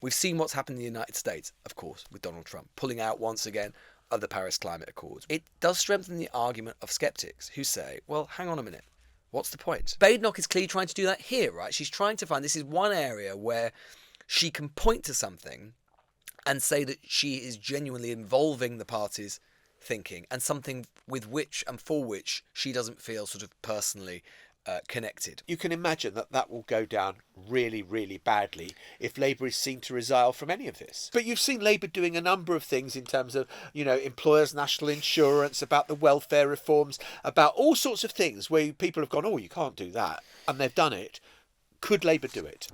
We've seen what's happened in the United States, of course, with Donald Trump pulling out once again of the Paris Climate Accords. It does strengthen the argument of skeptics who say, well, hang on a minute. What's the point? Badenoch is clearly trying to do that here, right? She's trying to find, this is one area where she can point to something and say that she is genuinely involving the party's thinking, and something with which and for which she doesn't feel sort of personally connected. You can imagine that will go down really, really badly if Labour is seen to resile from any of this. But you've seen Labour doing a number of things in terms of, employers' national insurance, about the welfare reforms, about all sorts of things where people have gone, oh, you can't do that, and they've done it. Could Labour do it?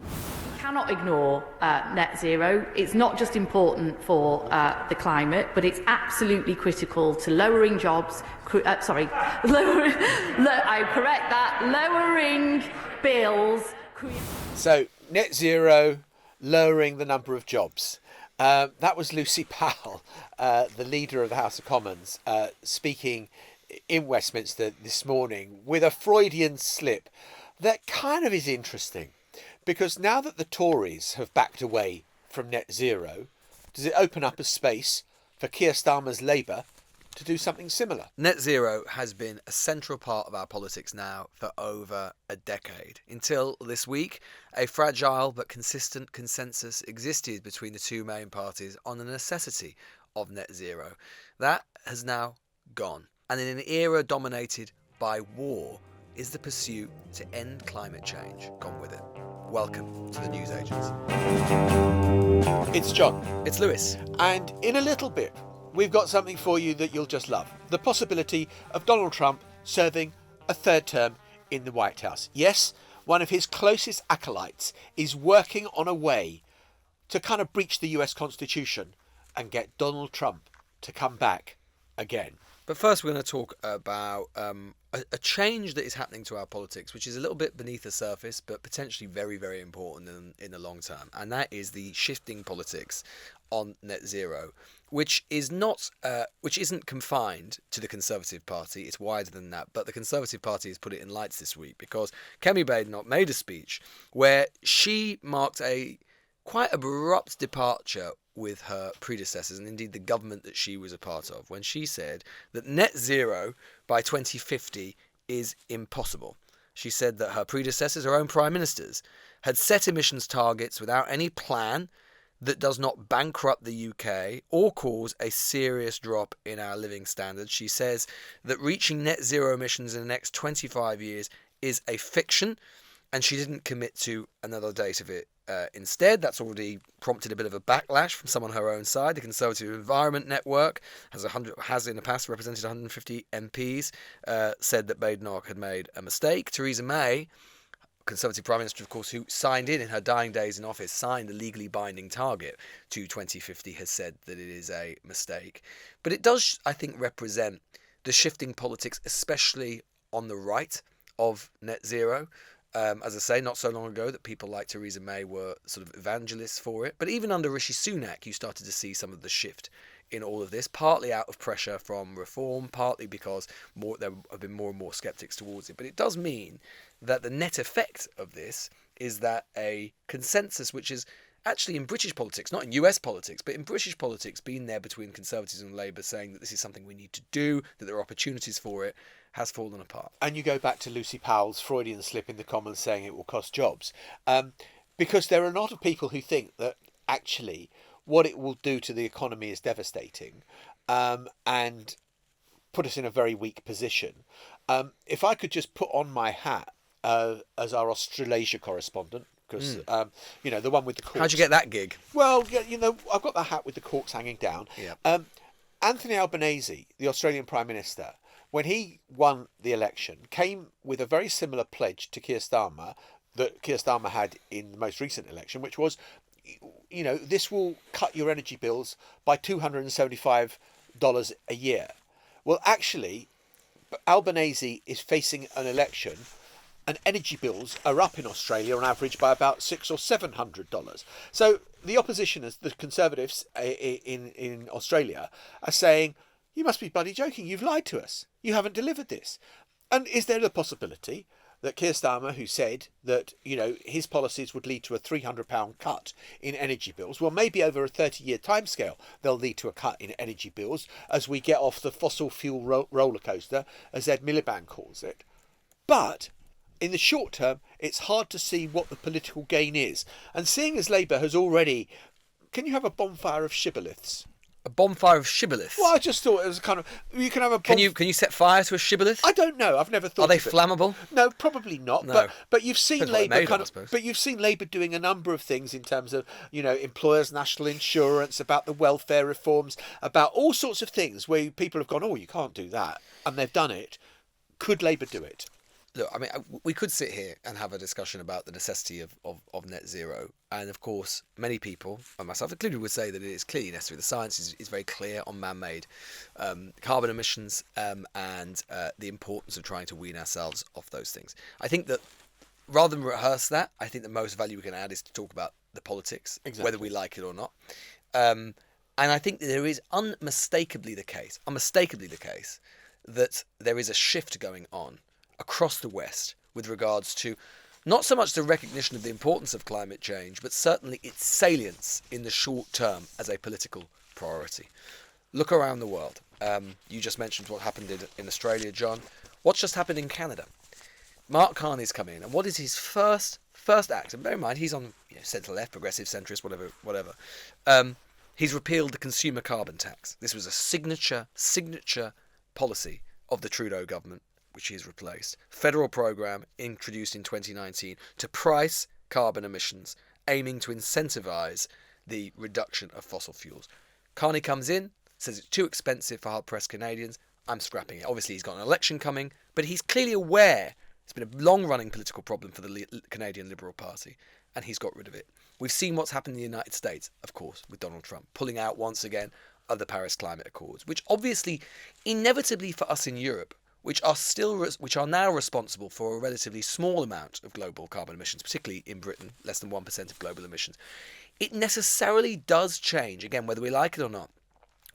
Cannot ignore net zero. It's not just important for the climate, but it's absolutely critical to lowering jobs. I correct that. Lowering bills. So net zero, lowering the number of jobs. That was Lucy Powell, the leader of the House of Commons, speaking in Westminster this morning with a Freudian slip that kind of is interesting. Because now that the Tories have backed away from net zero, does it open up a space for Keir Starmer's Labour to do something similar? Net zero has been a central part of our politics now for over a decade. Until this week, a fragile but consistent consensus existed between the two main parties on the necessity of net zero. That has now gone. And in an era dominated by war, is the pursuit to end climate change gone with it? Welcome to the News Agents. It's John. It's Lewis. And in a little bit, we've got something for you that you'll just love. The possibility of Donald Trump serving a third term in the White House. Yes, one of his closest acolytes is working on a way to kind of breach the US Constitution and get Donald Trump to come back again. But first we're going to talk about a change that is happening to our politics, which is a little bit beneath the surface, but potentially very, very important in the long term. And that is the shifting politics on net zero, which isn't confined to the Conservative Party. It's wider than that. But the Conservative Party has put it in lights this week because Kemi Badenoch made a speech where she marked a quite abrupt departure with her predecessors and indeed the government that she was a part of when she said that net zero by 2050 is impossible. She said that her predecessors, her own prime ministers, had set emissions targets without any plan that does not bankrupt the UK or cause a serious drop in our living standards. She says that reaching net zero emissions in the next 25 years is a fiction, and she didn't commit to another date of it. Instead, that's already prompted a bit of a backlash from some on her own side. The Conservative Environment Network has in the past represented 150 MPs, said that Badenoch had made a mistake. Theresa May, Conservative Prime Minister, of course, who signed in her dying days in office, signed a legally binding target to 2050, has said that it is a mistake. But it does, I think, represent the shifting politics, especially on the right of net zero. As I say, not so long ago that people like Theresa May were sort of evangelists for it. But even under Rishi Sunak, you started to see some of the shift in all of this, partly out of pressure from reform, partly because there have been more and more sceptics towards it. But it does mean that the net effect of this is that a consensus, which is actually in British politics, not in US politics, but in British politics, been there between Conservatives and Labour saying that this is something we need to do, that there are opportunities for it, has fallen apart. And you go back to Lucy Powell's Freudian slip in the Commons saying it will cost jobs. Because there are a lot of people who think that actually what it will do to the economy is devastating and put us in a very weak position. If I could just put on my hat as our Australasia correspondent, because, the one with the corks. How'd you get that gig? Well, I've got the hat with the corks hanging down. Yeah. Anthony Albanese, the Australian Prime Minister, when he won the election, came with a very similar pledge to Keir Starmer that Keir Starmer had in the most recent election, which was, this will cut your energy bills by $275 a year. Well, actually, Albanese is facing an election and energy bills are up in Australia on average by about $600 or $700. So the opposition, the Conservatives in Australia, are saying, you must be bloody joking. You've lied to us. You haven't delivered this. And is there the possibility that Keir Starmer, who said that, his policies would lead to a £300 cut in energy bills, well, maybe over a 30-year timescale, they'll lead to a cut in energy bills as we get off the fossil fuel roller coaster, as Ed Miliband calls it. But in the short term, it's hard to see what the political gain is. And seeing as Labour has already... Can you have a bonfire of shibboleths? A bonfire of shibboleths? Well, I just thought it was kind of... You can have a... Can you set fire to a shibboleth? I don't know. I've never thought Are they of it. flammable? No, probably not. No. But you've seen Depends what Labour they're made of, I suppose. But you've seen Labour doing a number of things in terms of, employers' national insurance, about the welfare reforms, about all sorts of things where people have gone, oh, you can't do that, and they've done it. Could Labour do it? Look, I mean, we could sit here and have a discussion about the necessity of net zero. And of course, many people, and myself included, would say that it is clearly necessary. The science is very clear on man-made carbon emissions and the importance of trying to wean ourselves off those things. I think that rather than rehearse that, I think the most value we can add is to talk about the politics, whether we like it or not. And I think that there is unmistakably the case that there is a shift going on across the West with regards to not so much the recognition of the importance of climate change, but certainly its salience in the short term as a political priority. Look around the world. You just mentioned what happened in Australia, John. What's just happened in Canada? Mark Carney's come in, and what is his first act? And bear in mind, he's on centre-left, progressive, centrist, whatever. He's repealed the consumer carbon tax. This was a signature policy of the Trudeau government, which he's replaced. Federal program introduced in 2019 to price carbon emissions, aiming to incentivise the reduction of fossil fuels. Carney comes in, says it's too expensive for hard-pressed Canadians. I'm scrapping it. Obviously, he's got an election coming, but he's clearly aware it's been a long-running political problem for the Canadian Liberal Party, and he's got rid of it. We've seen what's happened in the United States, of course, with Donald Trump, pulling out once again of the Paris Climate Accords, which obviously, inevitably for us in Europe, which are now responsible for a relatively small amount of global carbon emissions, particularly in Britain, less than 1% of global emissions. It necessarily does change, again, whether we like it or not,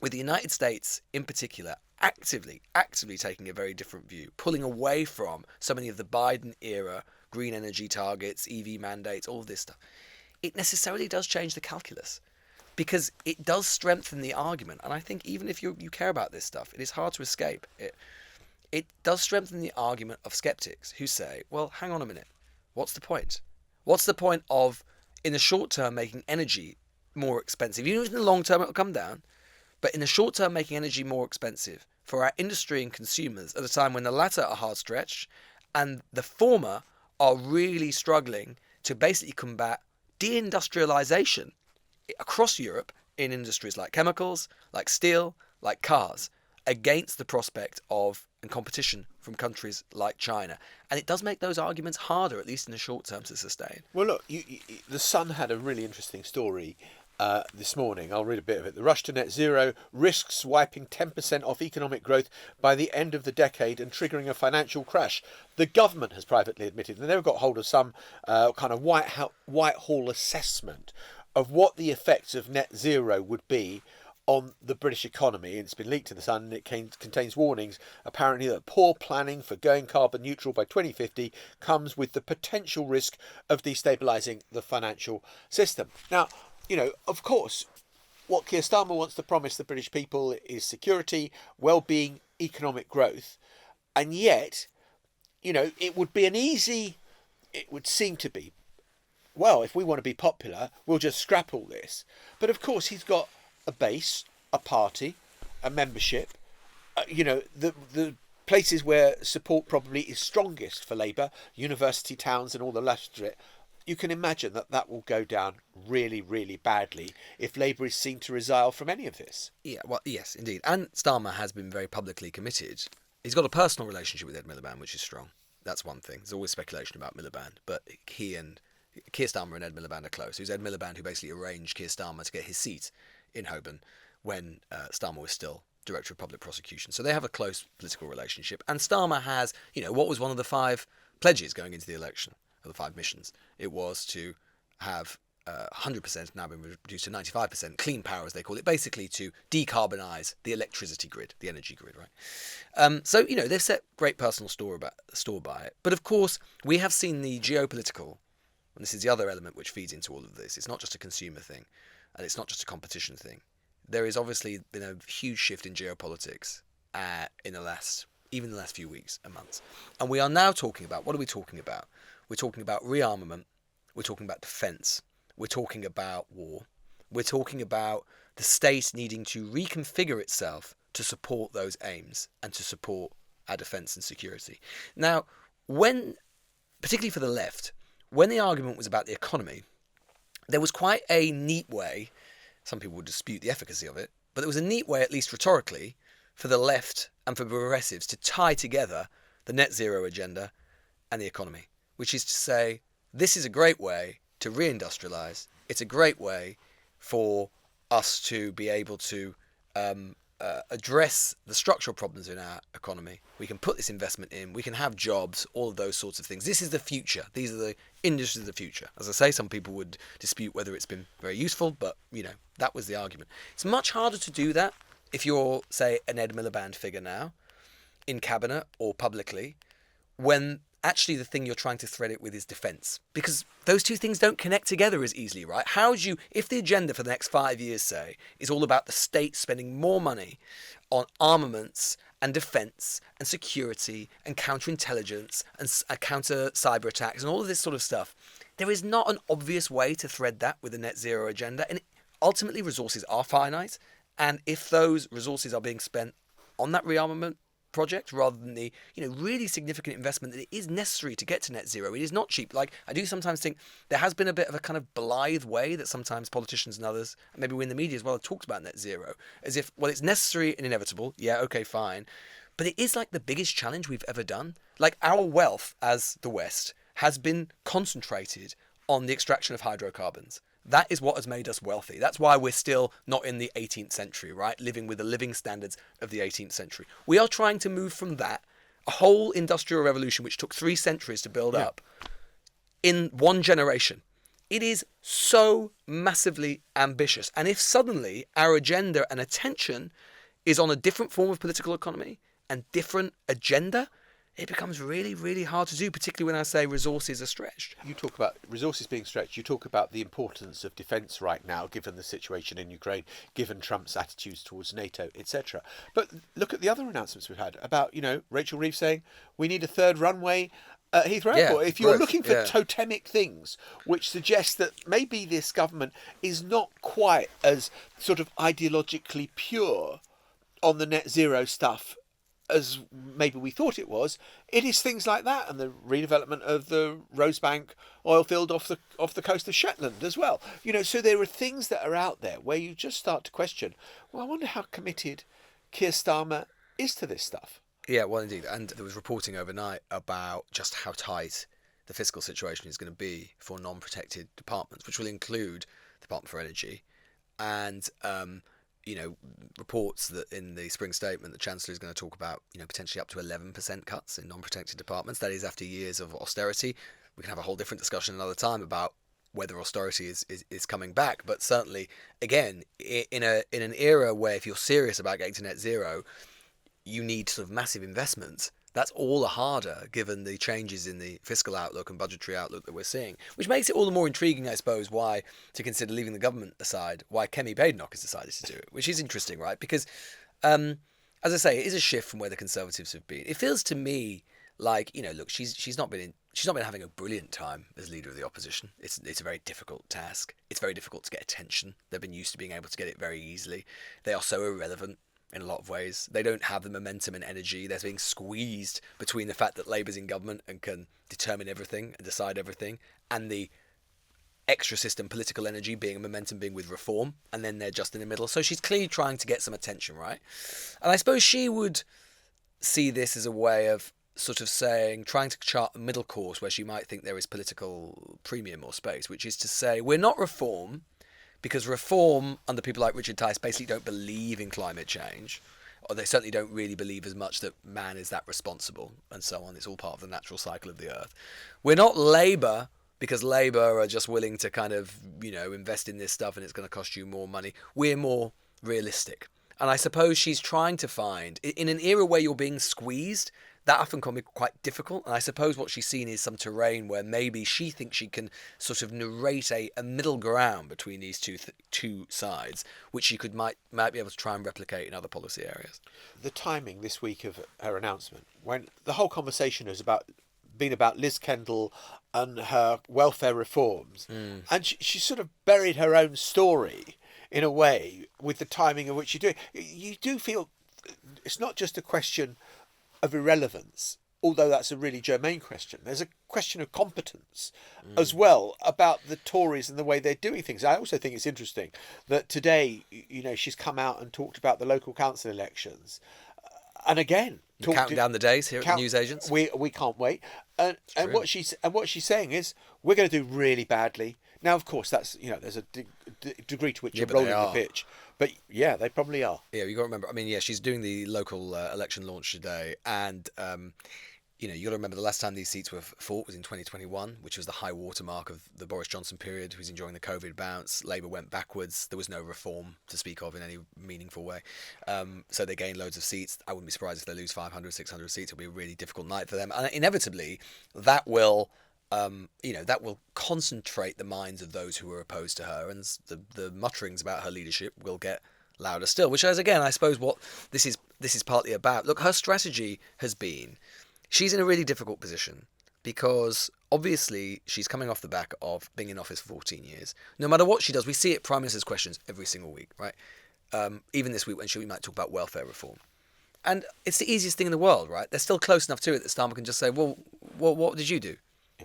with the United States in particular actively taking a very different view, pulling away from so many of the Biden-era green energy targets, EV mandates, all of this stuff. It necessarily does change the calculus because it does strengthen the argument. And I think even if you care about this stuff, it is hard to escape it. It does strengthen the argument of skeptics who say, well, hang on a minute. What's the point? What's the point of, in the short term, making energy more expensive? Even if in the long term it will come down. But in the short term, making energy more expensive for our industry and consumers at a time when the latter are hard stretched and the former are really struggling to basically combat deindustrialization across Europe in industries like chemicals, like steel, like cars, against the prospect of and competition from countries like China. And it does make those arguments harder, at least in the short term, to sustain. Well, look, The Sun had a really interesting story this morning. I'll read a bit of it. The rush to net zero risks wiping 10% off economic growth by the end of the decade and triggering a financial crash. The government has privately admitted, and they've got hold of some kind of Whitehall assessment of what the effects of net zero would be on the British economy. It's been leaked to The Sun, and it contains warnings apparently that poor planning for going carbon neutral by 2050 comes with the potential risk of destabilising the financial system. Now, of course, what Keir Starmer wants to promise the British people is security, well-being, economic growth, and yet, it would seem to be, well, if we want to be popular, we'll just scrap all this. But of course, he's got a base, a party, a membership, the places where support probably is strongest for Labour, university towns and all the rest of it. You can imagine that will go down really, really badly if Labour is seen to resile from any of this. Yeah, well, yes, indeed. And Starmer has been very publicly committed. He's got a personal relationship with Ed Miliband, which is strong. That's one thing. There's always speculation about Miliband, but Keir Starmer and Ed Miliband are close. It was Ed Miliband who basically arranged Keir Starmer to get his seat in Holborn when Starmer was still Director of Public Prosecution. So they have a close political relationship. And Starmer has, what was one of the 5 pledges going into the election, or the 5 missions? It was to have 100% has now been reduced to 95%, clean power as they call it, basically to decarbonise the electricity grid, the energy grid, right? So, they've set great personal store by it. But of course, we have seen the geopolitical, and this is the other element which feeds into all of this. It's not just a consumer thing, and it's not just a competition thing. There is obviously been a huge shift in geopolitics in the last few weeks and months. And we are now talking about, what are we talking about? We're talking about rearmament, we're talking about defence, we're talking about war, we're talking about the state needing to reconfigure itself to support those aims and to support our defence and security. Now, particularly for the left, when the argument was about the economy, there was quite a neat way, some people would dispute the efficacy of it, but there was a neat way, at least rhetorically, for the left and for progressives to tie together the net zero agenda and the economy, which is to say, this is a great way to reindustrialise. It's a great way for us to be able to address the structural problems in our economy. We can put this investment in, we can have jobs, all of those sorts of things. This is the future. These are the industries of the future. As I say, some people would dispute whether it's been very useful, but, that was the argument. It's much harder to do that if you're, say, an Ed Miliband figure now, in cabinet or publicly, when actually the thing you're trying to thread it with is defence. Because those two things don't connect together as easily, right? If the agenda for the next 5 years, say, is all about the state spending more money on armaments and defence and security and counterintelligence and counter cyber attacks and all of this sort of stuff, there is not an obvious way to thread that with the net zero agenda. And ultimately, resources are finite. And if those resources are being spent on that rearmament project rather than the really significant investment that it is necessary to get to net zero, it is not cheap. Like, I do sometimes think there has been a bit of a kind of blithe way that sometimes politicians and others, and maybe we in the media as well, have talked about net zero as if, well, it's necessary and inevitable. Yeah, okay, fine. But it is like the biggest challenge we've ever done. Like, our wealth as the West has been concentrated on the extraction of hydrocarbons. That is what has made us wealthy. That's why we're still not in the 18th century, right? Living with the living standards of the 18th century. We are trying to move from that, a whole industrial revolution which took 3 centuries to build up, in 1 generation. It is so massively ambitious. And if suddenly our agenda and attention is on a different form of political economy and different agenda, it becomes really, really hard to do, particularly when I say resources are stretched. You talk about resources being stretched. You talk about the importance of defence right now, given the situation in Ukraine, given Trump's attitudes towards NATO, etc. But look at the other announcements we've had about, Rachel Reeves saying we need a 3rd runway at Heathrow Airport. If you're looking for totemic things which suggest that maybe this government is not quite as sort of ideologically pure on the net zero stuff as maybe we thought it was, it is things like that, and the redevelopment of the Rosebank oil field off the coast of Shetland as well. So there are things that are out there where you just start to question, well, I wonder how committed Keir Starmer is to this stuff. Yeah, well, indeed. And there was reporting overnight about just how tight the fiscal situation is going to be for non-protected departments, which will include the Department for Energy and reports that in the spring statement the Chancellor is going to talk about potentially up to 11% cuts in non-protected departments. That is after years of austerity. We can have a whole different discussion another time about whether austerity is coming back, but certainly, again, in an era where if you're serious about getting to net zero, you need sort of massive investments. That's all the harder given the changes in the fiscal outlook and budgetary outlook that we're seeing, which makes it all the more intriguing, I suppose, why to consider leaving the government aside, why Kemi Badenoch has decided to do it, which is interesting, right? Because, as I say, it is a shift from where the Conservatives have been. It feels to me like, look, she's not been having a brilliant time as leader of the opposition. It's a very difficult task. It's very difficult to get attention. They've been used to being able to get it very easily. They are so irrelevant in a lot of ways. They don't have the momentum and energy. They're being squeezed between the fact that Labour's in government and can determine everything and decide everything, and the extra system political energy being a momentum being with reform, and then they're just in the middle. So she's clearly trying to get some attention, right? And I suppose she would see this as a way of sort of trying to chart a middle course where she might think there is political premium or space, which is to say, we're not reform, because reform under people like Richard Tice basically don't believe in climate change, or they certainly don't really believe as much that man is that responsible and so on. It's all part of the natural cycle of the earth. We're not Labour because Labour are just willing to kind of, invest in this stuff and it's going to cost you more money. We're more realistic. And I suppose she's trying to find, in an era where you're being squeezed, that often can be quite difficult. And I suppose what she's seen is some terrain where maybe she thinks she can sort of narrate a middle ground between these two sides, which she might be able to try and replicate in other policy areas. The timing this week of her announcement, when the whole conversation has been about Liz Kendall and her welfare reforms, and she sort of buried her own story in a way with the timing of which you do it. You do feel it's not just a question of irrelevance, although that's a really germane question. There's a question of competence as well about the Tories and the way they're doing things. I also think it's interesting that today, she's come out and talked about the local council elections, and again, Counting down the days here at the newsagents. We can't wait. And what she's saying is we're going to do really badly. Now, of course, that's there's a degree to which you're rolling the pitch, but yeah, they probably are. Yeah, you got to remember. I mean, yeah, she's doing the local election launch today, and you got to remember the last time these seats were fought was in 2021, which was the high watermark of the Boris Johnson period. Who was enjoying the COVID bounce. Labour went backwards. There was no reform to speak of in any meaningful way. So they gained loads of seats. I wouldn't be surprised if they lose 500, 600 seats. It'll be a really difficult night for them, and inevitably that will. That will concentrate the minds of those who are opposed to her, and the mutterings about her leadership will get louder still. Which is, again, I suppose what this is partly about. Look, her strategy has been, she's in a really difficult position because obviously she's coming off the back of being in office for 14 years. No matter what she does, we see it Prime Minister's questions every single week, right? Even this week when we might talk about welfare reform. And it's the easiest thing in the world, right? They're still close enough to it that Starmer can just say, well, what did you do?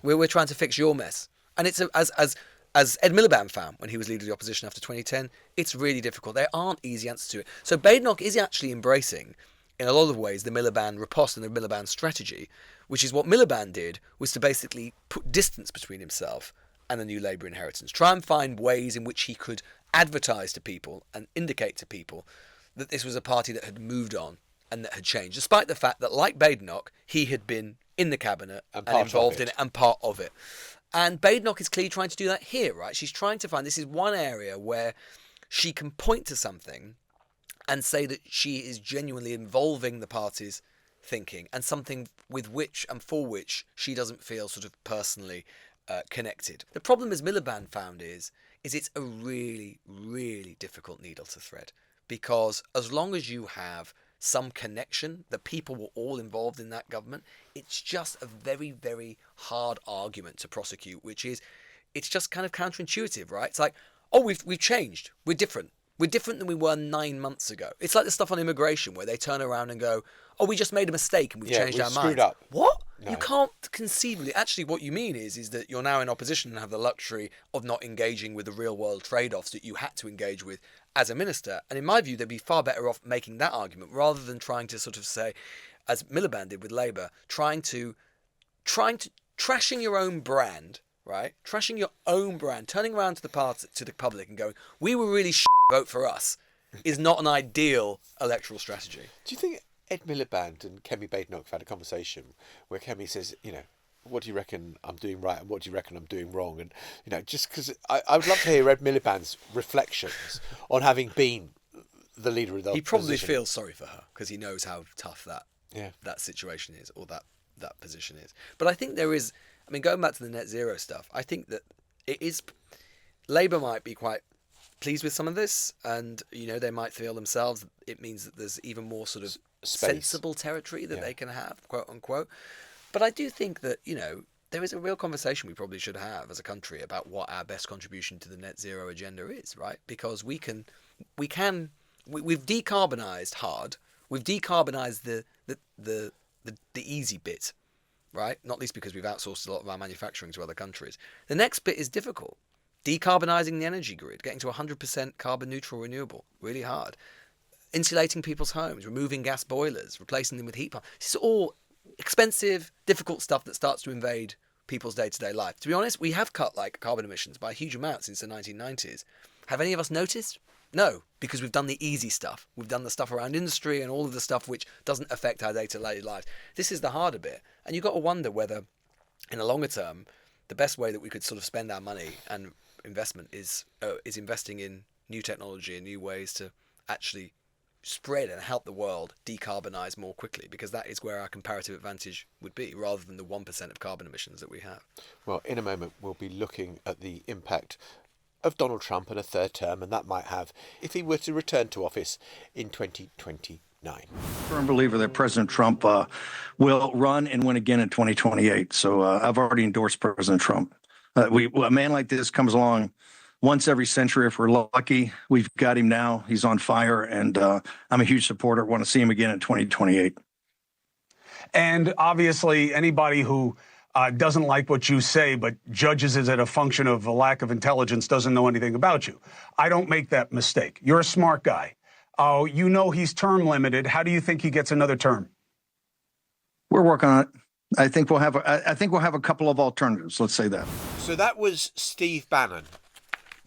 We're trying to fix your mess. And it's as Ed Miliband found when he was leader of the opposition after 2010, it's really difficult. There aren't easy answers to it. So Badenoch is actually embracing, in a lot of ways, the Miliband riposte and the Miliband strategy, which is what Miliband did, was to basically put distance between himself and the new Labour inheritance. Try and find ways in which he could advertise to people and indicate to people that this was a party that had moved on and that had changed, despite the fact that, like Badenoch, he had been in the cabinet and involved in it and part of it. And Badenoch is clearly trying to do that here, right? She's trying to find, this is one area where she can point to something and say that she is genuinely involving the party's thinking, and something with which and for which she doesn't feel sort of personally connected. The problem, as Miliband found, is it's a really, really difficult needle to thread, because as long as you have some connection, the people were all involved in that government, it's just a very, very hard argument to prosecute, which is, it's just kind of counterintuitive, right? It's like, oh, we've changed. We're different. We're different than we were 9 months ago. It's like the stuff on immigration where they turn around and go, oh, we just made a mistake and we've changed our minds. Screwed up. What? No. You can't conceivably. Actually, what you mean is that you're now in opposition and have the luxury of not engaging with the real world trade-offs that you had to engage with as a minister. And in my view, they'd be far better off making that argument rather than trying to sort of say, as Miliband did with Labour, trying to trashing your own brand, right? Trashing your own brand, turning around to the public and going, we were really vote for us, is not an ideal electoral strategy. Do you think Ed Miliband and Kemi Badenoch have had a conversation where Kemi says, what do you reckon I'm doing right and what do you reckon I'm doing wrong? And, just because I would love to hear Ed Miliband's reflections on having been the leader of the opposition. He probably feels sorry for her because he knows how tough that situation is, or that position is. But I think there is, going back to the net zero stuff, I think that it is, Labour might be quite pleased with some of this, and they might feel themselves it means that there's even more sort of sensible territory that they can have, quote unquote. But I do think that there is a real conversation we probably should have as a country about what our best contribution to the net zero agenda is, right? Because we've decarbonised hard, we've decarbonised the easy bit, right? Not least because we've outsourced a lot of our manufacturing to other countries. The next bit is difficult. Decarbonising the energy grid, getting to 100% carbon neutral renewable, really hard. Insulating people's homes, removing gas boilers, replacing them with heat pumps. This is all expensive, difficult stuff that starts to invade people's day-to-day life. To be honest, we have cut carbon emissions by a huge amount since the 1990s. Have any of us noticed? No, because we've done the easy stuff. We've done the stuff around industry and all of the stuff which doesn't affect our day-to-day lives. This is the harder bit. And you've got to wonder whether, in the longer term, the best way that we could sort of spend our money and investment is investing in new technology and new ways to actually spread and help the world decarbonize more quickly, because that is where our comparative advantage would be, rather than the 1% of carbon emissions that we have. Well, in a moment, we'll be looking at the impact of Donald Trump and a third term, and that might have if he were to return to office in 2029. Firm believer that President Trump will run and win again in 2028. So I've already endorsed President Trump. A man like this comes along once every century if we're lucky. We've got him now. He's on fire, and I'm a huge supporter. Want to see him again in 2028. And obviously, anybody who doesn't like what you say but judges it as a function of a lack of intelligence doesn't know anything about you. I don't make that mistake. You're a smart guy. You know he's term limited. How do you think he gets another term? We're working on it. I think we'll have a couple of alternatives. Let's say that. So that was Steve Bannon,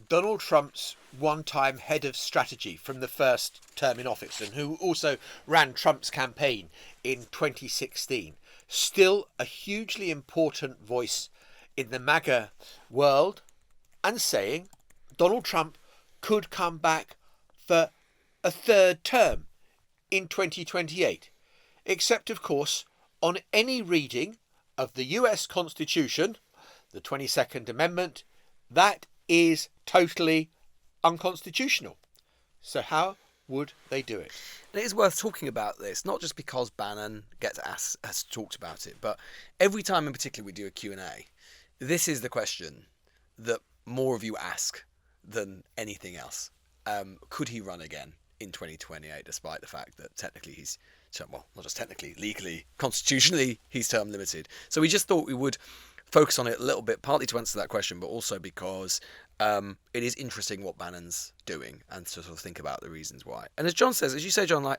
Donald Trump's one-time head of strategy from the first term in office, and who also ran Trump's campaign in 2016. Still a hugely important voice in the MAGA world, and saying Donald Trump could come back for a third term in 2028, except of course on any reading of the US Constitution, the 22nd Amendment, that is totally unconstitutional. So how would they do it? And it is worth talking about this, not just because Bannon has talked about it, but every time in particular we do a Q&A, this is the question that more of you ask than anything else. Could he run again in 2028, despite the fact that technically he's, well, not just technically, legally, constitutionally, he's term limited. So we just thought we would focus on it a little bit, partly to answer that question, but also because it is interesting what Bannon's doing and to sort of think about the reasons why. And as John says, as you say, John, like,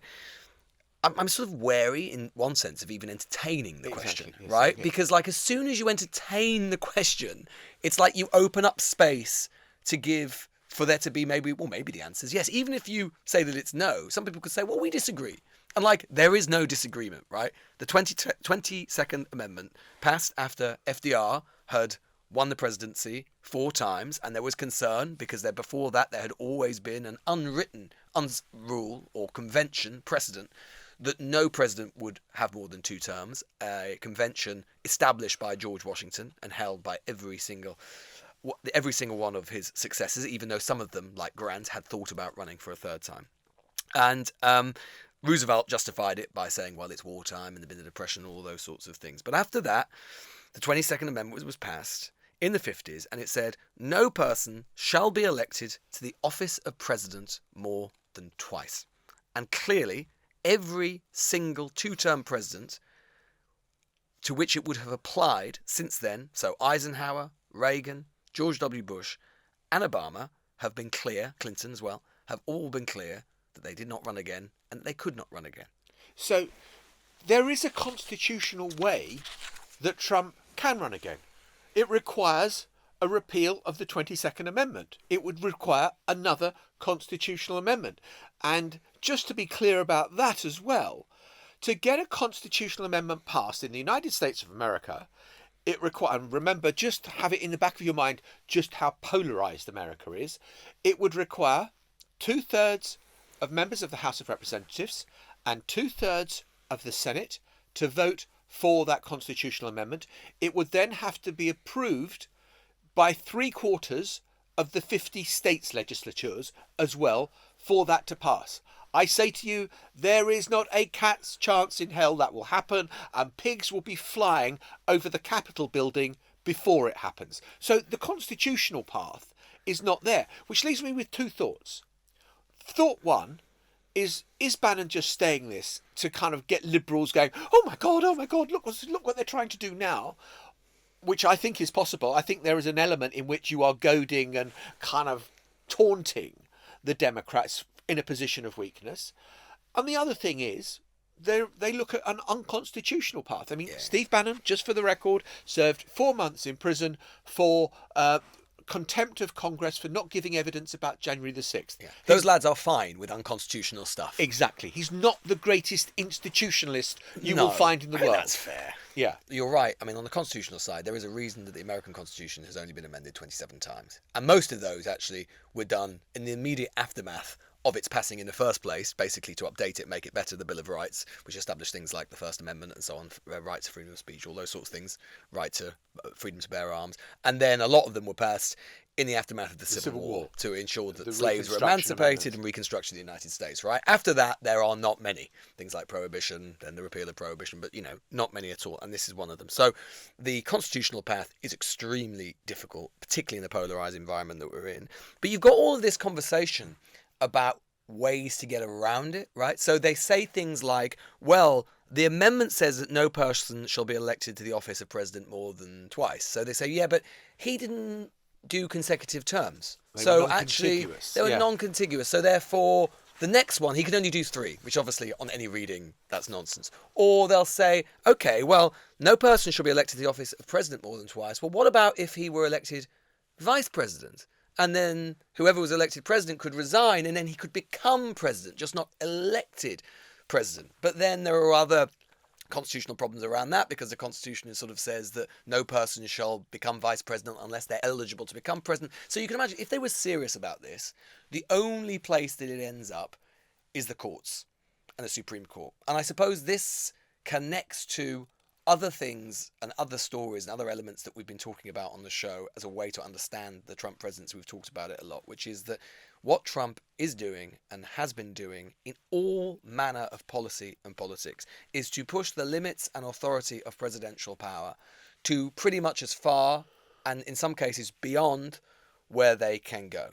I'm sort of wary in one sense of even entertaining the question, yes, right? yes. Because like as soon as you entertain the question, it's like you open up space to give for there to be maybe the answer is yes. Even if you say that it's no, some people could say, well, we disagree. And like, there is no disagreement, right? The 22nd Amendment passed after FDR had won the presidency 4 times, and there was concern because before that there had always been an unwritten rule or convention precedent that no president would have more than 2 terms, a convention established by George Washington and held by every single one of his successors, even though some of them, like Grant, had thought about running for a third time. And Roosevelt justified it by saying, well, it's wartime and there'd been a depression, all those sorts of things. But after that, the 22nd Amendment was passed in the 50s, and it said, no person shall be elected to the office of president more than twice. And clearly, every single 2-term president to which it would have applied since then, so Eisenhower, Reagan, George W. Bush, and Obama have been clear, Clinton as well, have all been clear that they did not run again and they could not run again. So there is a constitutional way that Trump can run again. It requires a repeal of the 22nd Amendment. It would require another constitutional amendment. And just to be clear about that as well, to get a constitutional amendment passed in the United States of America, it requires, and remember, just have it in the back of your mind just how polarised America is, it would require 2/3 of members of the House of Representatives and 2/3 of the Senate to vote for that constitutional amendment. It would then have to be approved by 3/4 of the 50 states' legislatures as well for that to pass. I say to you, there is not a cat's chance in hell that will happen, and pigs will be flying over the Capitol building before it happens. So the constitutional path is not there, which leaves me with 2 thoughts. Thought 1 is Bannon just staying this to kind of get liberals going, oh my God, look what they're trying to do now, which I think is possible. I think there is an element in which you are goading and kind of taunting the Democrats in a position of weakness. And the other thing is, they look at an unconstitutional path. I mean, Steve Bannon, just for the record, served 4 months in prison for contempt of Congress for not giving evidence about January the 6th. Yeah. Those lads are fine with unconstitutional stuff. Exactly. He's not the greatest institutionalist you No, will find in the I think world. that's fair. Yeah. You're right. I mean, on the constitutional side, there is a reason that the American Constitution has only been amended 27 times. And most of those actually were done in the immediate aftermath of its passing in the first place, basically to update it, make it better, the Bill of Rights, which established things like the First Amendment and so on, right to freedom of speech, all those sorts of things, right to freedom to bear arms. And then a lot of them were passed in the aftermath of the Civil War to ensure that The slaves were Reconstruction emancipated Amendment. and Reconstruction of the United States, right? After that, there are not many. Things like Prohibition, then the repeal of Prohibition, but, not many at all. And this is one of them. So the constitutional path is extremely difficult, particularly in the polarized environment that we're in. But you've got all of this conversation about ways to get around it, right? So they say things like, well, the amendment says that no person shall be elected to the office of president more than twice. So they say, yeah, but he didn't do consecutive terms. They were actually, non-contiguous. they were Yeah. non-contiguous. So therefore, the next one, he can only do 3, which obviously on any reading, that's nonsense. Or they'll say, okay, well, no person shall be elected to the office of president more than twice. Well, what about if he were elected vice president? And then whoever was elected president could resign and then he could become president, just not elected president. But then there are other constitutional problems around that because the Constitution sort of says that no person shall become vice president unless they're eligible to become president. So you can imagine if they were serious about this, the only place that it ends up is the courts and the Supreme Court. And I suppose this connects to other things and other stories and other elements that we've been talking about on the show as a way to understand the Trump presidency. We've talked about it a lot, which is that what Trump is doing and has been doing in all manner of policy and politics is to push the limits and authority of presidential power to pretty much as far and in some cases beyond where they can go.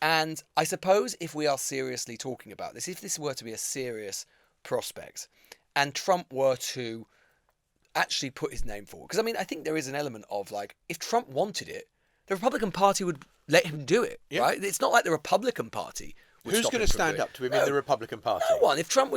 And I suppose if we are seriously talking about this, if this were to be a serious prospect and Trump were to actually put his name forward, because I mean, I think there is an element of like, if Trump wanted it, the Republican Party would let him do it, right? It's not like the Republican Party would Who's stop going him to from stand doing up it. to him in the Republican Party? No one. If Trump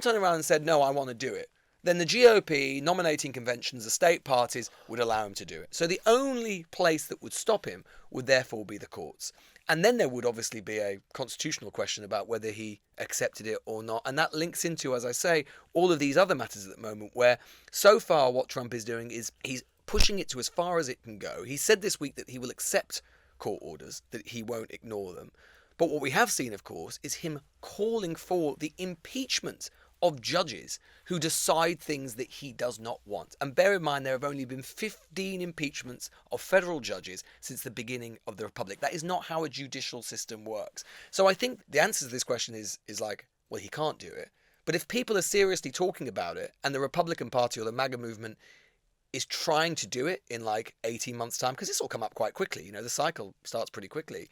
turned around and said, no, I want to do it, then the GOP, nominating conventions, the state parties would allow him to do it. So the only place that would stop him would therefore be the courts. And then there would obviously be a constitutional question about whether he accepted it or not. And that links into, as I say, all of these other matters at the moment where so far what Trump is doing is he's pushing it to as far as it can go. He said this week that he will accept court orders, that he won't ignore them. But what we have seen, of course, is him calling for the impeachment of judges who decide things that he does not want. And bear in mind, there have only been 15 impeachments of federal judges since the beginning of the Republic. That is not how a judicial system works. So I think the answer to this question is like, well, he can't do it. But if people are seriously talking about it and the Republican Party or the MAGA movement is trying to do it in like 18 months' time, because this will come up quite quickly, the cycle starts pretty quickly,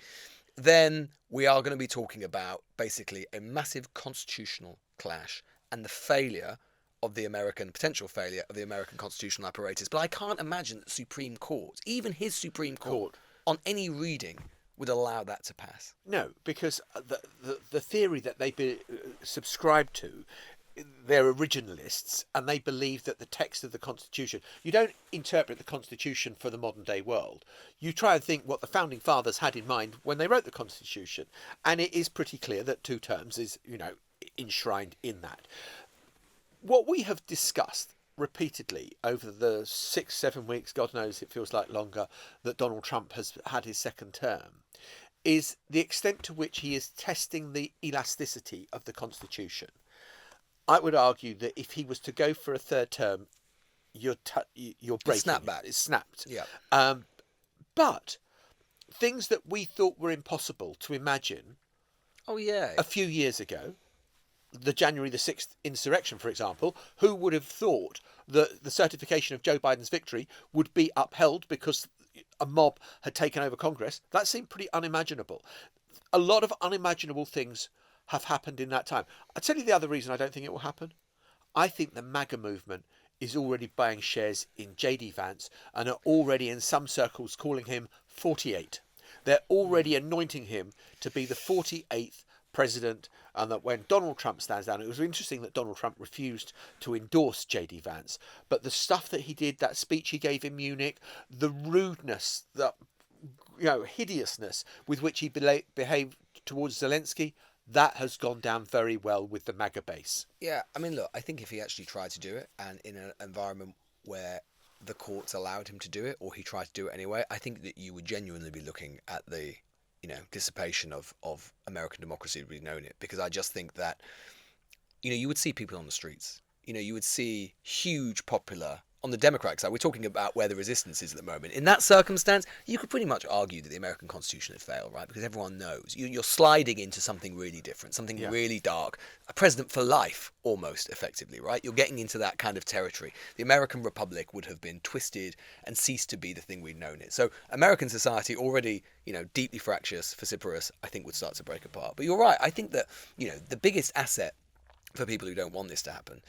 then we are going to be talking about basically a massive constitutional clash and the potential failure of the American constitutional apparatus. But I can't imagine that the Supreme Court, even his Supreme Court, on any reading, would allow that to pass. No, because the theory that they subscribe to, they're originalists, and they believe that the text of the Constitution, you don't interpret the Constitution for the modern day world. You try and think what the founding fathers had in mind when they wrote the Constitution, and it is pretty clear that 2 terms is, enshrined in that. What we have discussed repeatedly over the 6-7 weeks, God knows it feels like longer, that Donald Trump has had his second term, is the extent to which he is testing the elasticity of the Constitution. I would argue that if he was to go for a third term, you're breaking Snapback. It's snapped. Yeah. But things that we thought were impossible to imagine a few years ago, the January the 6th insurrection, for example, who would have thought that the certification of Joe Biden's victory would be upheld because a mob had taken over Congress? That seemed pretty unimaginable. A lot of unimaginable things have happened in that time. I'll tell you the other reason I don't think it will happen. I think the MAGA movement is already buying shares in JD Vance and are already in some circles calling him 48. They're already anointing him to be the 48th president, and that when Donald Trump stands down, it was interesting that Donald Trump refused to endorse JD Vance, but the stuff that he did, that speech he gave in Munich, the rudeness that hideousness with which he behaved towards Zelensky, that has gone down very well with the MAGA base. Yeah, I mean, look, I think if he actually tried to do it, and in an environment where the courts allowed him to do it, or he tried to do it anyway, I think that you would genuinely be looking at the, dissipation of American democracy as we've known it. Because I just think that, you would see people on the streets. You would see huge popular on the Democratic side. We're talking about where the resistance is at the moment. In that circumstance, you could pretty much argue that the American Constitution had failed, right? Because everyone knows you're sliding into something really different, something really dark. A president for life, almost effectively, right? You're getting into that kind of territory. The American Republic would have been twisted and ceased to be the thing we've known it. So American society, already, deeply fractious, vociferous, I think would start to break apart. But you're right. I think that, the biggest asset for people who don't want this to happen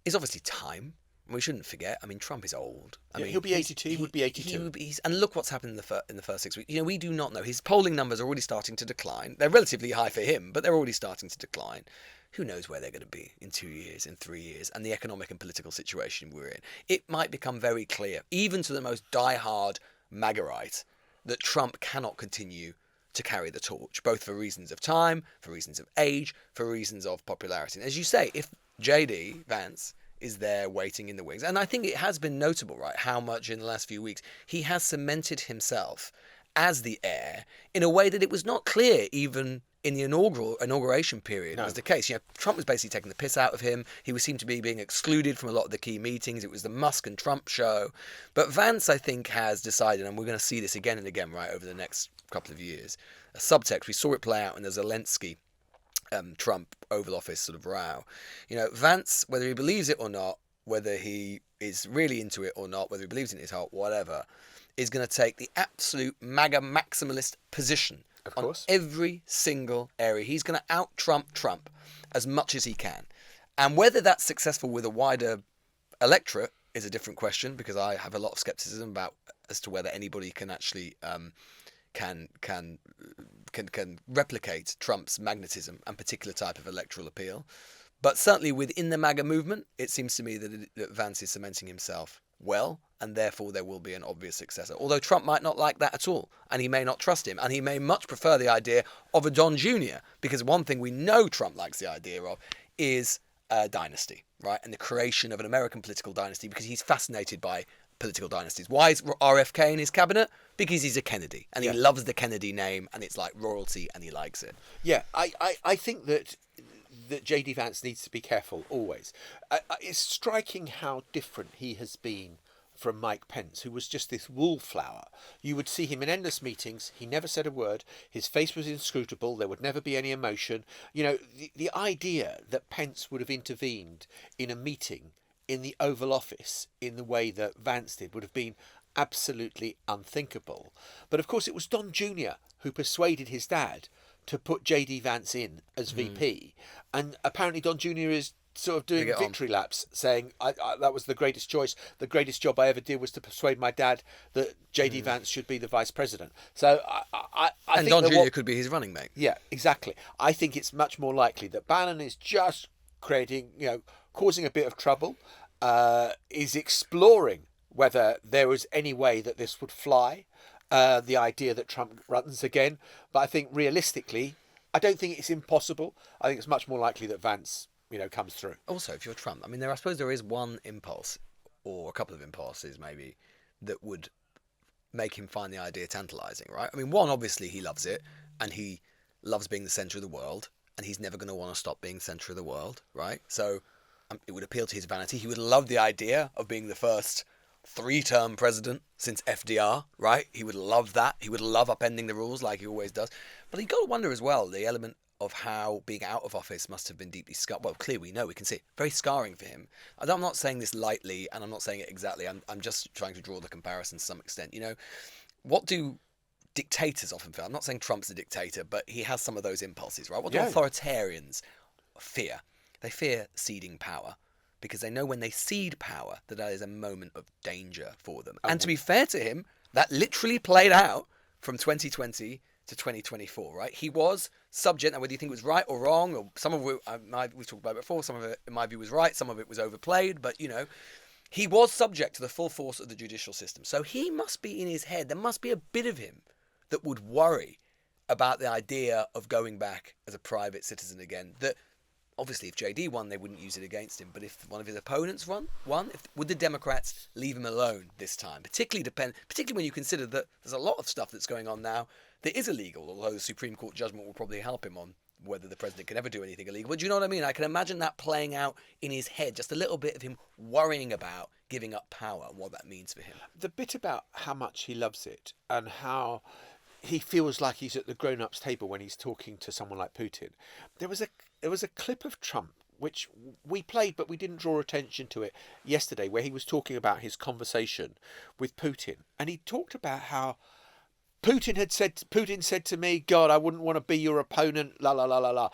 is obviously time. We shouldn't forget. I mean, Trump is old. I mean, he'll be 82. He would be 82. And look what's happened in the first 6 weeks. We do not know. His polling numbers are already starting to decline. They're relatively high for him, but they're already starting to decline. Who knows where they're going to be in 2 years, in 3 years, and the economic and political situation we're in. It might become very clear, even to the most diehard MAGAite, that Trump cannot continue to carry the torch, both for reasons of time, for reasons of age, for reasons of popularity. And as you say, if JD Vance is there waiting in the wings, and I think it has been notable, right, how much in the last few weeks he has cemented himself as the heir in a way that it was not clear even in the inauguration period was the case. Trump was basically taking the piss out of him. He seemed to be being excluded from a lot of the key meetings. It was the Musk and Trump show. But Vance, I think, has decided, and we're going to see this again and again, right, over the next couple of years, a subtext. We saw it play out in the Zelensky Trump Oval Office sort of row. Vance, whether he believes it or not, whether he is really into it or not, whether he believes in it in his heart, whatever, is going to take the absolute MAGA maximalist position on every single area. He's going to out-Trump Trump as much as he can. And whether that's successful with a wider electorate is a different question, because I have a lot of skepticism as to whether anybody can actually can replicate Trump's magnetism and particular type of electoral appeal. But certainly within the MAGA movement, it seems to me that Vance is cementing himself well, and therefore there will be an obvious successor. Although Trump might not like that at all, and he may not trust him, and he may much prefer the idea of a Don Jr., because one thing we know Trump likes the idea of is a dynasty, right? And the creation of an American political dynasty, because he's fascinated by political dynasties. Why is RFK in his cabinet? Because he's a Kennedy, and he loves the Kennedy name, and it's like royalty, and he likes it. Yeah, I think that JD Vance needs to be careful always. It's striking how different he has been from Mike Pence, who was just this wallflower. You would see him in endless meetings. He never said a word. His face was inscrutable. There would never be any emotion. The idea that Pence would have intervened in a meeting in the Oval Office in the way that Vance did would have been absolutely unthinkable. But of course, it was Don Jr. who persuaded his dad to put JD Vance in as VP. And apparently Don Jr. is sort of doing victory laps, saying, that was the greatest choice. The greatest job I ever did was to persuade my dad that JD Vance should be the vice president. So I and think Don Jr. could be his running mate. Yeah, exactly. I think it's much more likely that Bannon is just creating, causing a bit of trouble, is exploring whether there was any way that this would fly. The idea that Trump runs again. But I think realistically, I don't think it's impossible. I think it's much more likely that Vance, comes through. Also, if you're Trump, I mean, I suppose there is one impulse, or a couple of impulses maybe, that would make him find the idea tantalizing, right? I mean, one, obviously he loves it, and he loves being the center of the world, and he's never going to want to stop being center of the world, right? So it would appeal to his vanity. He would love the idea of being the first 3-term president since FDR, right? He would love that. He would love upending the rules like he always does. But you got to wonder as well, the element of how being out of office must have been deeply scarring. Well, clearly we know, we can see it. Very scarring for him. I'm not saying this lightly, and I'm not saying it exactly. I'm just trying to draw the comparison to some extent. What do dictators often feel? I'm not saying Trump's a dictator, but he has some of those impulses, right? What do authoritarians fear? They fear ceding power, because they know when they cede power that is a moment of danger for them. And to be fair to him, that literally played out from 2020 to 2024, right? He was subject, and whether you think it was right or wrong, or some of it, we've talked about it before, some of it, in my view, was right, some of it was overplayed, but, He was subject to the full force of the judicial system. So he must be in his head. There must be a bit of him that would worry about the idea of going back as a private citizen again. That obviously if JD won, they wouldn't use it against him. But if one of his opponents won, would the Democrats leave him alone this time? Particularly when you consider that there's a lot of stuff that's going on now that is illegal, although the Supreme Court judgment will probably help him on whether the president can ever do anything illegal. But do you know what I mean? I can imagine that playing out in his head, just a little bit of him worrying about giving up power and what that means for him. The bit about how much he loves it and how he feels like he's at the grown-ups table when he's talking to someone like Putin. There was a clip of Trump which we played, but we didn't draw attention to it yesterday, where he was talking about his conversation with Putin, and he talked about how Putin said to me, God, I wouldn't want to be your opponent, la la la la la.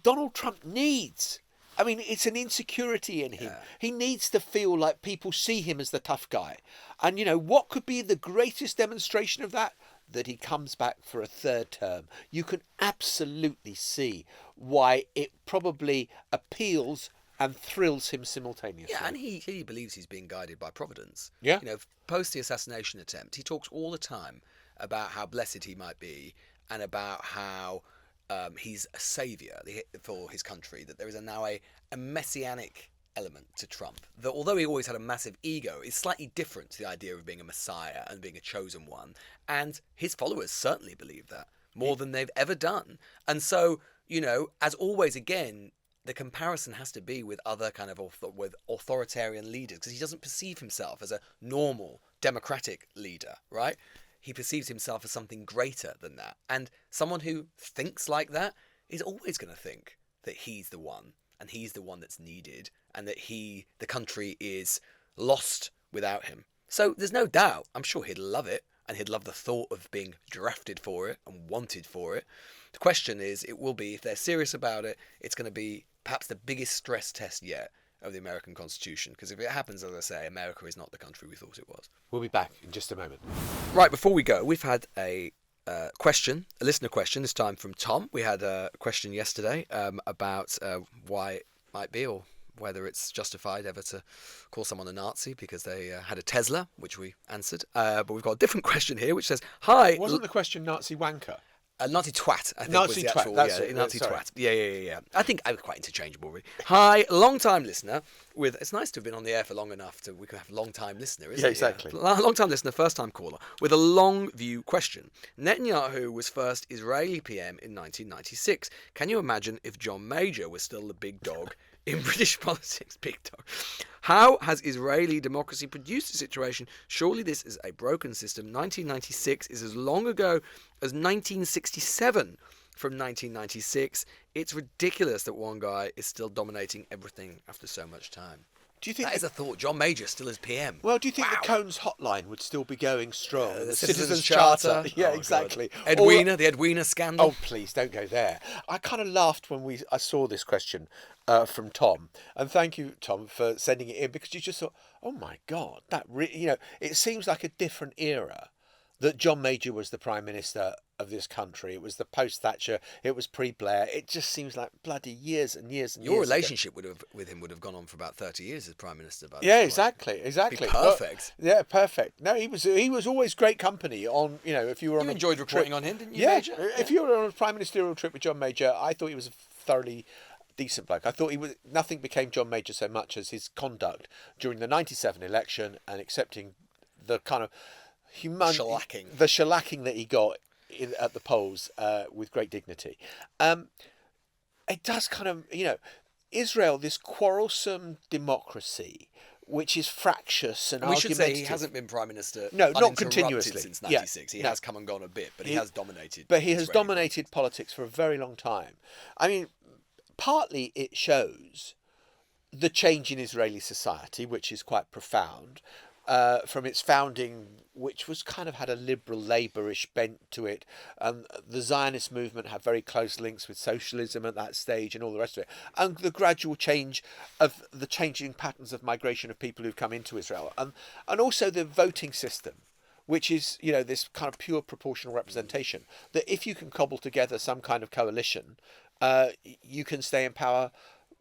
Donald Trump needs, I mean, it's an insecurity in him. Yeah. He needs to feel like people see him as the tough guy. And, you know, what could be the greatest demonstration of that? That he comes back for a third term. You can absolutely see why it probably appeals and thrills him simultaneously. Yeah, and he believes he's being guided by Providence. Yeah. You know, post the assassination attempt, he talks all the time about how blessed he might be and about how he's a saviour for his country, that there is now a messianic element to Trump, that although he always had a massive ego, is slightly different to the idea of being a messiah and being a chosen one. And his followers certainly believe that more than they've ever done. And so, you know, as always, again, the comparison has to be with other kind of with authoritarian leaders, because he doesn't perceive himself as a normal democratic leader, right? He perceives himself as something greater than that. And someone who thinks like that is always going to think that he's the one, and he's the one that's needed, and that the country is lost without him. So there's no doubt, I'm sure he'd love it, and he'd love the thought of being drafted for it and wanted for it. The question is, it will be, if they're serious about it, it's going to be perhaps the biggest stress test yet of the American Constitution. Because if it happens, as I say, America is not the country we thought it was. We'll be back in just a moment. Right, before we go, we've had a question, a listener question, this time from Tom. We had a question yesterday about why it might be, or whether it's justified ever to call someone a Nazi because they had a Tesla, which we answered. But we've got a different question here, which says, hi... Wasn't the question Nazi wanker? Nazi twat, I think, Nazi was the twat, actual... that's yeah, it, Nazi sorry. twat. Yeah. I think I was quite interchangeable, really. Hi, long-time listener with... It's nice to have been on the air for long enough we can have long-time listener, isn't it? Yeah, exactly. Long-time listener, first-time caller, with a long-view question. Netanyahu was first Israeli PM in 1996. Can you imagine if John Major was still the big dog in British politics? Big dog. How has Israeli democracy produced a situation? Surely this is a broken system. 1996 is as long ago as 1967. From 1996, it's ridiculous that one guy is still dominating everything after so much time. Do you think that is a thought? John Major still is PM. Well, do you think the Cohn's hotline would still be going strong? The Citizens Charter. Yeah, Oh, exactly. God. The Ed Wiener scandal. Oh, please don't go there. I kind of laughed when I saw this question from Tom, and thank you, Tom, for sending it in, because you just thought, oh my God, it seems like a different era. That John Major was the Prime Minister of this country. It was the post-Thatcher. It was pre-Blair. It just seems like bloody years and years and years. Your relationship with him would have gone on for about 30 years as Prime Minister. Exactly. Perfect. Well, perfect. No, he was always great company on, if you were on enjoyed reporting on him, didn't you, Yeah, Major? if you were on a Prime Ministerial trip with John Major, I thought he was a thoroughly decent bloke. I thought nothing became John Major so much as his conduct during the 97 election and accepting the kind of shellacking that he got at the polls with great dignity. It does kind of, Israel, this quarrelsome democracy, which is fractious and we should say he argumentative. hasn't been Prime Minister not continuously since 96. He has come and gone a bit, but he has dominated. But he has dominated politics for a very long time. I mean, partly it shows the change in Israeli society, which is quite profound. From its founding, which was kind of had a liberal labourish bent to it. The Zionist movement had very close links with socialism at that stage and all the rest of it. And the gradual change of the changing patterns of migration of people who've come into Israel. And also the voting system, which is, this kind of pure proportional representation. That if you can cobble together some kind of coalition, you can stay in power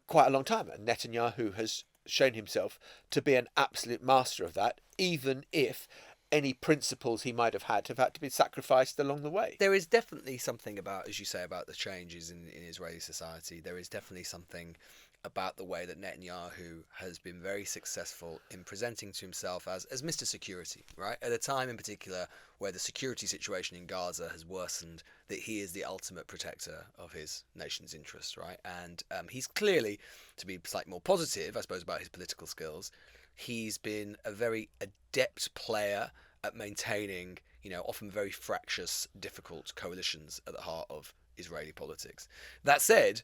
quite a long time. And Netanyahu has shown himself to be an absolute master of that, even if any principles he might have had to be sacrificed along the way. There is definitely something about, as you say, about the changes in Israeli society. There is definitely something about the way that Netanyahu has been very successful in presenting to himself as Mr. Security, right? At a time in particular where the security situation in Gaza has worsened, that he is the ultimate protector of his nation's interests, right? And he's clearly, to be slightly more positive, I suppose, about his political skills, he's been a very adept player at maintaining, often very fractious, difficult coalitions at the heart of Israeli politics. That said,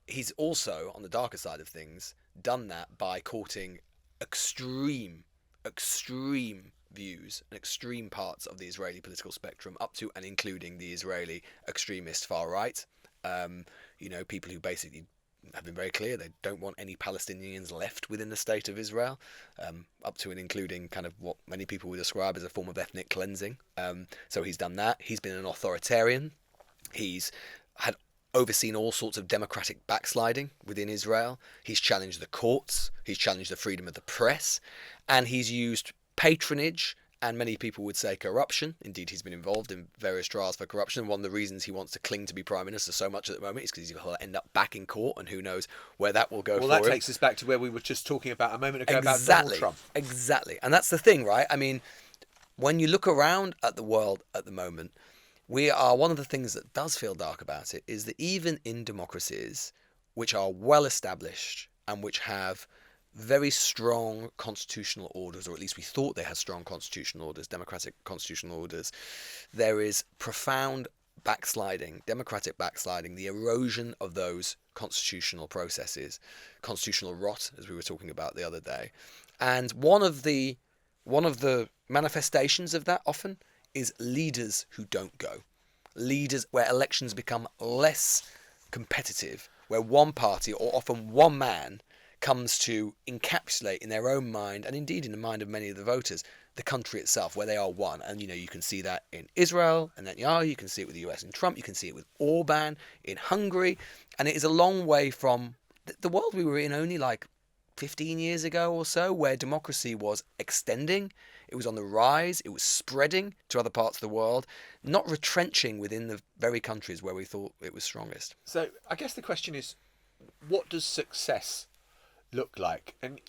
he's also, on the darker side of things, done that by courting extreme views and extreme parts of the Israeli political spectrum, up to and including the Israeli extremist far right. People who basically have been very clear they don't want any Palestinians left within the state of Israel, up to and including kind of what many people would describe as a form of ethnic cleansing. So he's done that. He's been an authoritarian. He's had overseen all sorts of democratic backsliding within Israel. He's challenged the courts. He's challenged the freedom of the press. And he's used patronage and many people would say corruption. Indeed, he's been involved in various trials for corruption. And one of the reasons he wants to cling to be Prime Minister so much at the moment is because he'll end up back in court, and who knows where that will go. Well, that takes us back to where we were just talking about a moment ago about Donald Trump. Exactly. And that's the thing, right? I mean, when you look around at the world at the moment, one of the things that does feel dark about it is that even in democracies which are well established and which have very strong constitutional orders, or at least we thought they had strong constitutional orders, democratic constitutional orders, there is profound backsliding, democratic backsliding, the erosion of those constitutional processes, constitutional rot, as we were talking about the other day. And one of the manifestations of that often is leaders who don't go. Leaders where elections become less competitive, where one party or often one man comes to encapsulate in their own mind, and indeed in the mind of many of the voters, the country itself, where they are one. And you can see that in Israel and Netanyahu, you can see it with the US and Trump, you can see it with Orban in Hungary, and it is a long way from the world we were in only like 15 years ago or so, where democracy was extending, it was on the rise, it was spreading to other parts of the world, not retrenching within the very countries where we thought it was strongest. So I guess the question is, what does success look like? And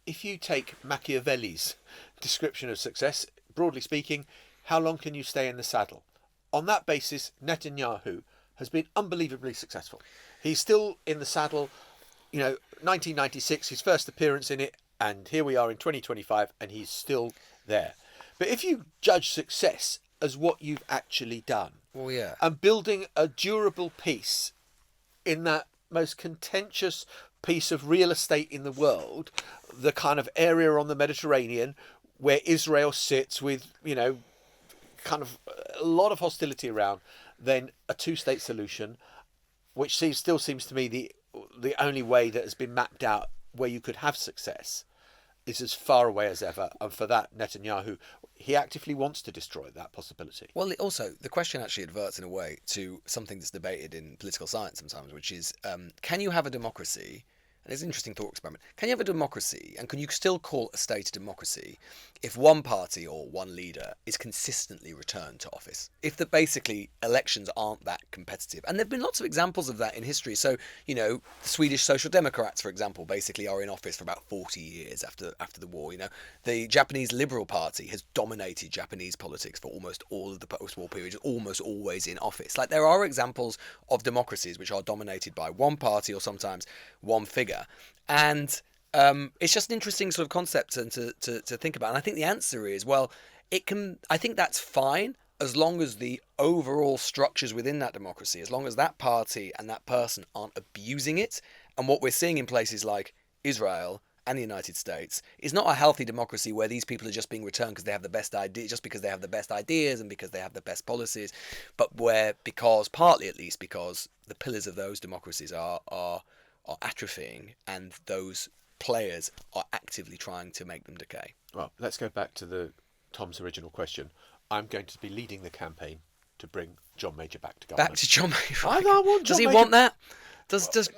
if you take Machiavelli's description of success, broadly speaking, how long can you stay in the saddle? On that basis, Netanyahu has been unbelievably successful. He's still in the saddle. 1996, his first appearance in it, and here we are in 2025, and he's still there. But if you judge success as what you've actually done, well, yeah, and building a durable peace in that most contentious piece of real estate in the world, the kind of area on the Mediterranean where Israel sits with, kind of a lot of hostility around, then a two-state solution, which still seems to me the only way that has been mapped out where you could have success, is as far away as ever. And for that, Netanyahu, he actively wants to destroy that possibility. Well, also, the question actually adverts in a way to something that's debated in political science sometimes, which is, can you have a democracy? And it's an interesting thought experiment. Can you have a democracy, and can you still call a state a democracy, if one party or one leader is consistently returned to office? If basically elections aren't that competitive. And there have been lots of examples of that in history. So, the Swedish Social Democrats, for example, basically are in office for about 40 years after the war. The Japanese Liberal Party has dominated Japanese politics for almost all of the post-war period, almost always in office. Like, there are examples of democracies which are dominated by one party or sometimes one figure. And it's just an interesting sort of concept to think about. And I think the answer is, well, I think that's fine as long as the overall structures within that democracy, as long as that party and that person aren't abusing it. And what we're seeing in places like Israel and the United States is not a healthy democracy where these people are just being returned because they have the best ideas, just because they have the best ideas and because they have the best policies, but partly at least because the pillars of those democracies are atrophying, and those players are actively trying to make them decay. Well, let's go back to Tom's original question. I'm going to be leading the campaign to bring John Major back to government. Back to John Major. I want John Does he Major. want that?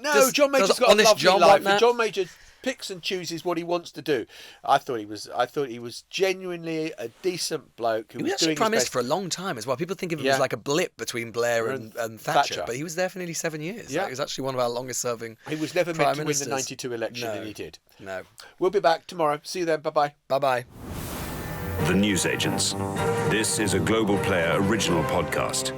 No, John Major's got a lovely life. John Major picks and chooses what he wants to do. I thought he was genuinely a decent bloke who He was was actually doing Prime his Minister best. for a long time as well. People think of him Yeah. as like a blip between Blair and Thatcher, Thatcher. but he was there for nearly 7 years. Yeah. Like, he was actually one of our longest serving He was never Prime meant to win Ministers. the 92 election, No. and he did. No. We'll be back tomorrow. See you then. Bye-bye. Bye-bye. The Newsagents. This is a Global Player original podcast.